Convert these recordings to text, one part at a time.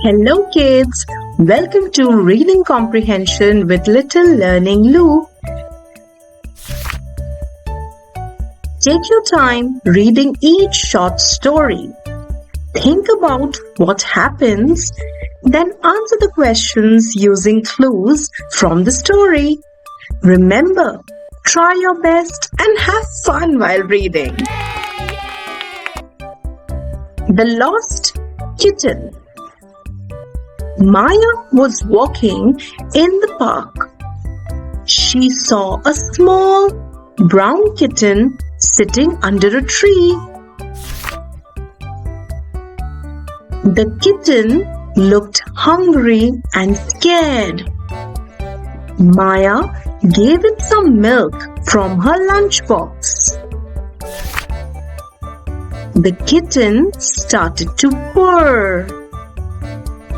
Hello kids, welcome to Reading Comprehension with Little Learning Lou. Take your time reading each short story. Think about what happens, then answer the questions using clues from the story. Remember, try your best and have fun while reading. The Lost Kitten. Maya was walking in the park. She saw a small brown kitten sitting under a tree. The kitten looked hungry and scared. Maya gave it some milk from her lunchbox. The kitten started to purr.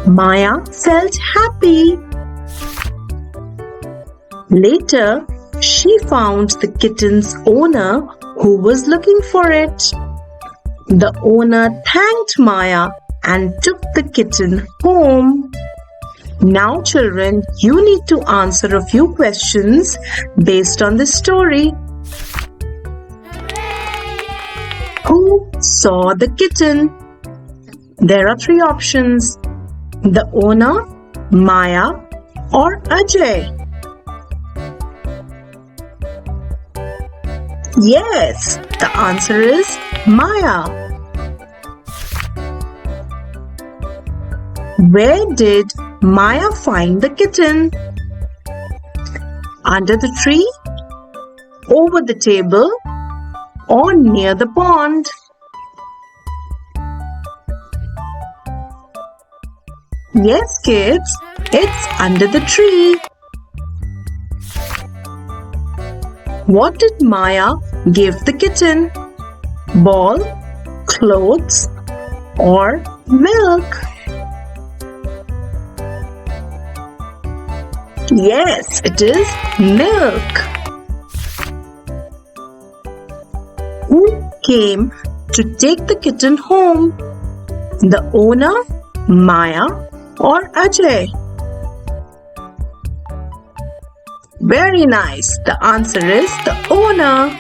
Maya felt happy. Later, she found the kitten's owner who was looking for it. The owner thanked Maya and took the kitten home. Now, children, you need to answer a few questions based on the story. Who saw the kitten? There are three options. The owner, Maya, or Ajay? Yes, the answer is Maya. Where did Maya find the kitten? Under the tree, over the table, or near the pond? Yes, kids, it's under the tree. What did Maya give the kitten? Ball, clothes, or milk? Yes, it is milk. Who came to take the kitten home? The owner, Maya, or Ajay? Very nice. The answer is the owner.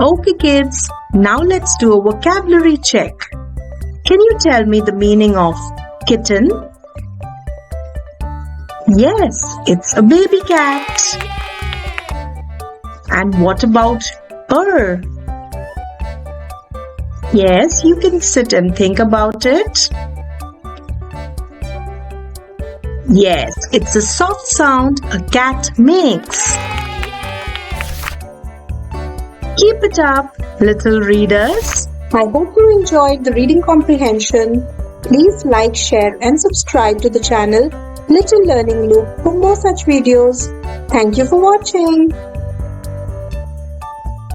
Okay kids, now let's do a vocabulary check. Can you tell me the meaning of kitten? Yes, it's a baby cat. And what about purr? Yes, you can sit and think about it. Yes, it's a soft sound a cat makes. Keep it up, little readers. I hope you enjoyed the reading comprehension. Please like, share and subscribe to the channel Little Learning Loop for more such videos. Thank you for watching.